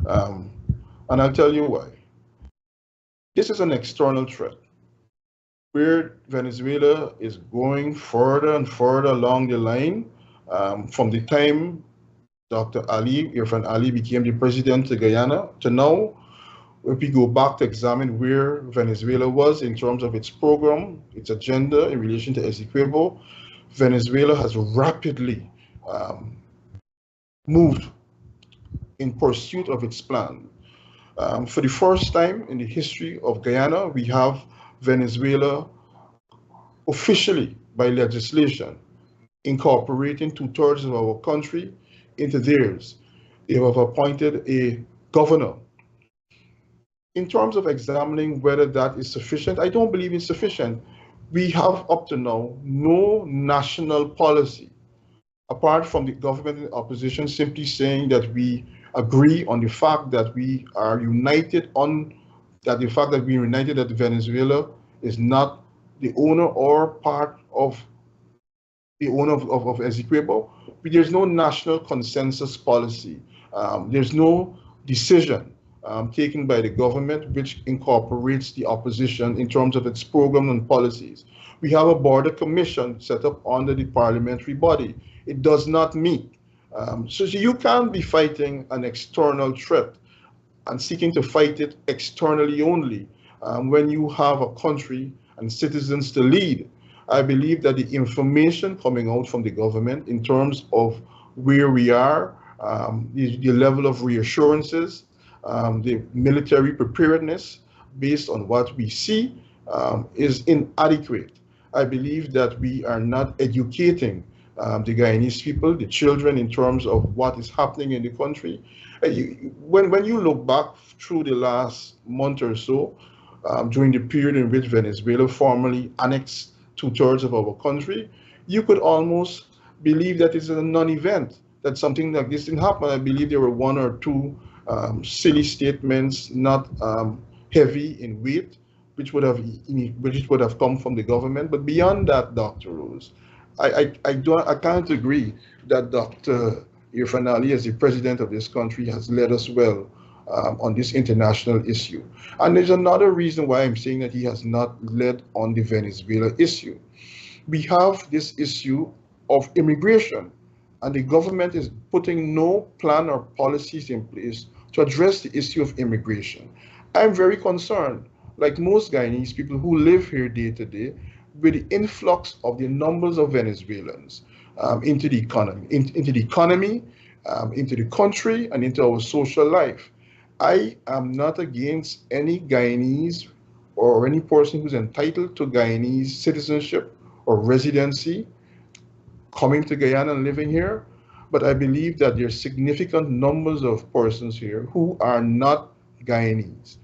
and I'll tell you why. This is an external threat, where Venezuela is going further and further along the line from the time Dr. Ali, Irfan Ali, became the president of Guyana to now. If we go back to examine where Venezuela was in terms of its program, its agenda in relation to Essequibo, Venezuela has rapidly moved in pursuit of its plan. For the first time in the history of Guyana, we have Venezuela officially, by legislation, incorporating 2/3 of our country into theirs. They have appointed a governor. In terms of examining whether that is sufficient, I don't believe it's sufficient. We have up to now no national policy, apart from the government and opposition simply saying that we agree on the fact that we are united that Venezuela is not the owner or part of the owner of Essequibo. There's no national consensus policy. There's no decision taken by the government which incorporates the opposition in terms of its program and policies. We have a border commission set up under the parliamentary body. It does not meet. So you can't be fighting an external threat and seeking to fight it externally only when you have a country and citizens to lead. I believe that the information coming out from the government in terms of where we are, the level of reassurances, the military preparedness based on what we see is inadequate. I believe that we are not educating the Guyanese people, the children, in terms of what is happening in the country. When you look back through the last month or so, during the period in which Venezuela formally annexed 2/3 of our country, you could almost believe that it's a non-event, that something like this didn't happen. I believe there were one or two silly statements, not heavy in weight, which would have come from the government. But beyond that, Dr. Rose, I can't agree that Dr. Irfan Ali, as the president of this country, has led us well on this international issue. And there's another reason why I'm saying that he has not led on the Venezuela issue. We have this issue of immigration, and the government is putting no plan or policies in place to address the issue of immigration. I'm very concerned, like most Guyanese people who live here day to day, with the influx of the numbers of Venezuelans into the economy, into the country, and into our social life. I am not against any Guyanese or any person who's entitled to Guyanese citizenship or residency coming to Guyana and living here, but I believe that there are significant numbers of persons here who are not Guyanese,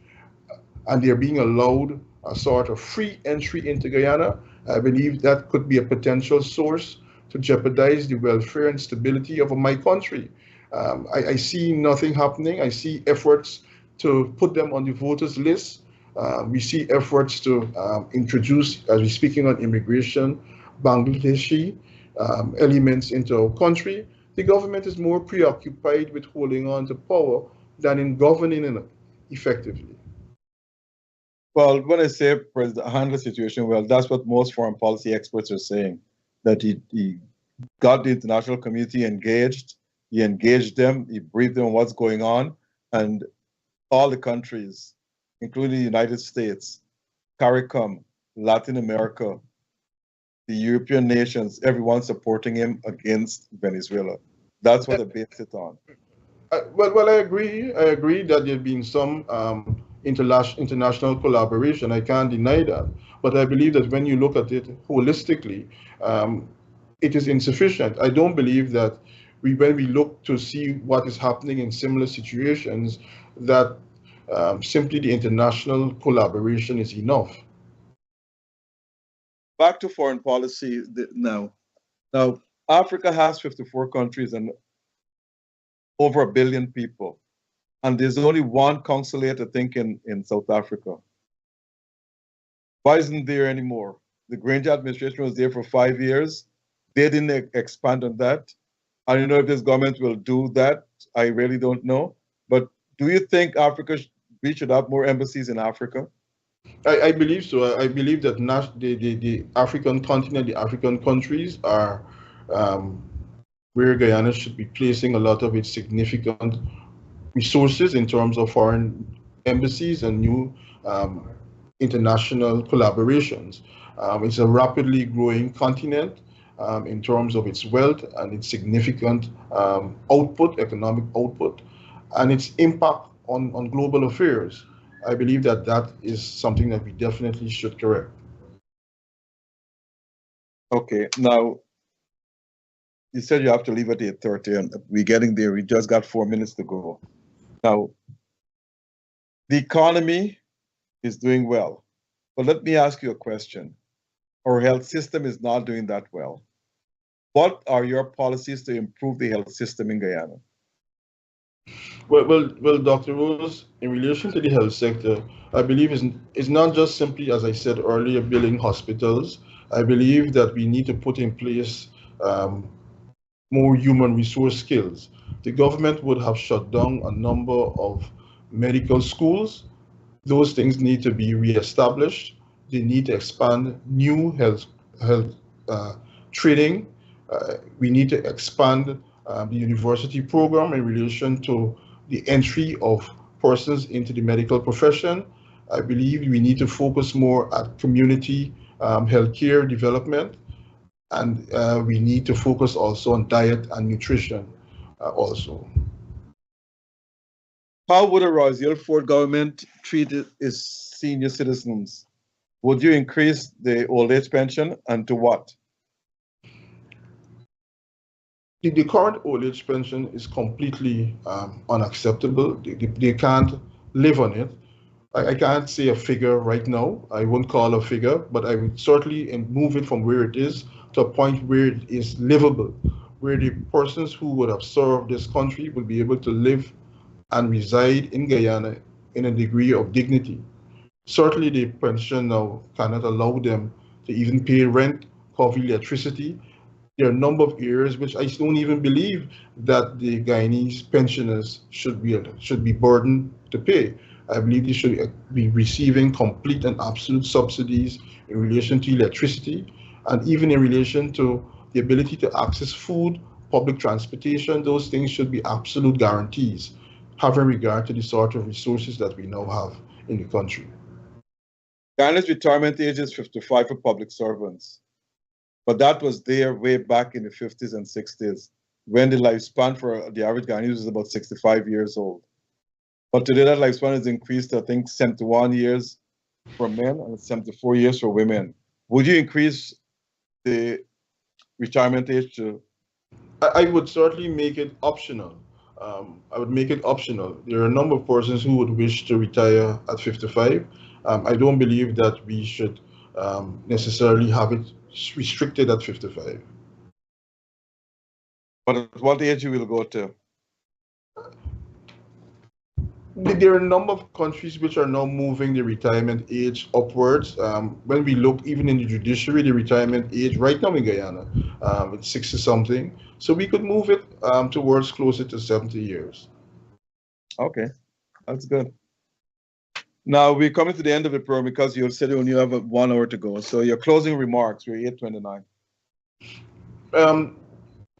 and they're being allowed a sort of free entry into Guyana, I believe that could be a potential source to jeopardize the welfare and stability of my country. I see nothing happening. I see efforts to put them on the voters list. We see efforts to introduce, as we're speaking on immigration, Bangladeshi elements into our country. The government is more preoccupied with holding on to power than in governing it effectively. Well, when I say President handle the situation well, that's what most foreign policy experts are saying, that he got the international community engaged, he engaged them, he briefed them on what's going on, and all the countries, including the United States, CARICOM, Latin America, the European nations, everyone supporting him against Venezuela. That's what they based it on. Well, I agree. I agree that there have been some international collaboration. I can't deny that. But I believe that when you look at it holistically, it is insufficient. I don't believe that when we look to see what is happening in similar situations, that simply the international collaboration is enough. Back to foreign policy now. Now, Africa has 54 countries and over 1 billion people. And there's only one consulate, I think, in South Africa. Why isn't there anymore? The Granger administration was there for 5 years. They didn't expand on that. I don't know if this government will do that. I really don't know. But do you think we should have more embassies in Africa? I believe so. I believe that the African continent, the African countries are where Guyana should be placing a lot of its significant resources in terms of foreign embassies and new international collaborations. It's a rapidly growing continent in terms of its wealth and its significant output, economic output, and its impact on global affairs. I believe that that is something that we definitely should correct. Okay, now, you said you have to leave at 8:30, and we're getting there. We just got 4 minutes to go. Now, the economy is doing well, but let me ask you a question. Our health system is not doing that well. What are your policies to improve the health system in Guyana? Well, Dr. Rose, in relation to the health sector, I believe it's not just simply, as I said earlier, building hospitals. I believe that we need to put in place more human resource skills. The government would have shut down a number of medical schools. Those things need to be reestablished. They need to expand new health training. We need to expand the university program in relation to the entry of persons into the medical profession. I believe we need to focus more at community healthcare development, and we need to focus also on diet and nutrition also. How would a Royal Ford government treat its senior citizens? Would you increase the old age pension, and to what? The current old age pension is completely unacceptable. They can't live on it. I can't say a figure right now. I won't call a figure, but I would certainly move it from where it is to a point where it is livable, where the persons who would have served this country will be able to live and reside in Guyana in a degree of dignity. Certainly the pension now cannot allow them to even pay rent, cover electricity. There are a number of areas which I don't even believe that the Guyanese pensioners should be burdened to pay. I believe they should be receiving complete and absolute subsidies in relation to electricity, and even in relation to the ability to access food, public transportation. Those things should be absolute guarantees, having regard to the sort of resources that we now have in the country. Guyana's retirement age is 55 for public servants, but that was there way back in the 50s and 60s, when the lifespan for the average Guyanese was about 65 years old. But today that lifespan has increased to, I think, 71 years for men and 74 years for women. Would you increase the retirement age to? I would certainly make it optional. I would make it optional. There are a number of persons who would wish to retire at 55. I don't believe that we should necessarily have it restricted at 55. But at what age you will go to? There are a number of countries which are now moving the retirement age upwards. When we look even in the judiciary, the retirement age right now in Guyana, it's 60 something. So we could move it towards closer to 70 years. Okay, that's good. Now we're coming to the end of the program because you said you only have 1 hour to go. So your closing remarks, we're 8:29.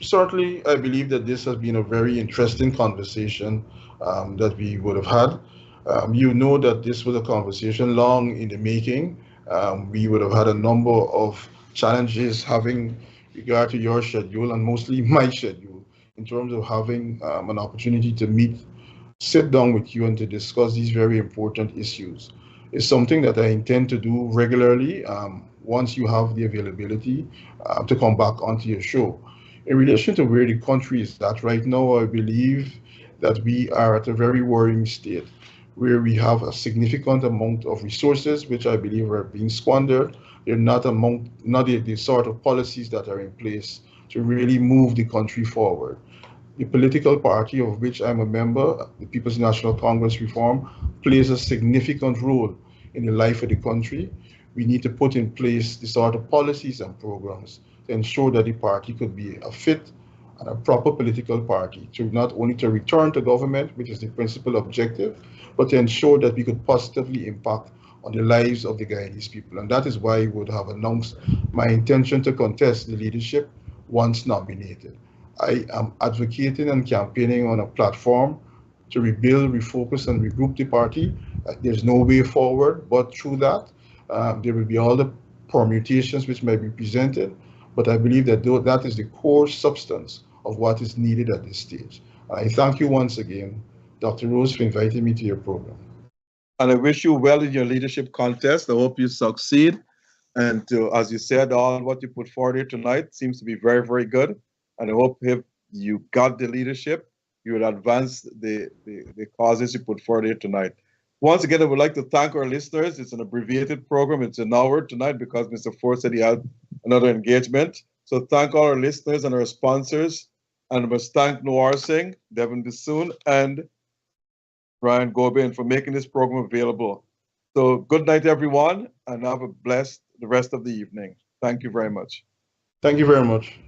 Certainly, I believe that this has been a very interesting conversation that we would have had. You know that this was a conversation long in the making. We would have had a number of challenges having regard to your schedule and mostly my schedule in terms of having an opportunity to sit down with you and to discuss these very important issues. It's something that I intend to do regularly once you have the availability to come back onto your show. In relation to where the country is at right now, I believe that we are at a very worrying state where we have a significant amount of resources which I believe are being squandered. They're not the sort of policies that are in place to really move the country forward. The political party of which I'm a member, the People's National Congress Reform, plays a significant role in the life of the country. We need to put in place the sort of policies and programs to ensure that the party could be a fit and a proper political party to not only to return to government, which is the principal objective, but to ensure that we could positively impact on the lives of the Guyanese people. And that is why I would have announced my intention to contest the leadership once nominated. I am advocating and campaigning on a platform to rebuild, refocus, and regroup the party. There's no way forward but through that. There will be all the permutations which may be presented, but I believe that that is the core substance of what is needed at this stage. I thank you once again, Dr. Rose, for inviting me to your program. And I wish you well in your leadership contest. I hope you succeed. And as you said, all what you put forward here tonight seems to be very, very good. And I hope if you got the leadership, you will advance the causes you put forward here tonight. Once again, I would like to thank our listeners. It's an abbreviated program. It's an hour tonight because Mr. Ford said he had another engagement. So thank all our listeners and our sponsors. And I must thank Noir Singh, Devin Bissoon, and Brian Gobin for making this program available. So good night, everyone, and have a blessed the rest of the evening. Thank you very much. Thank you very much.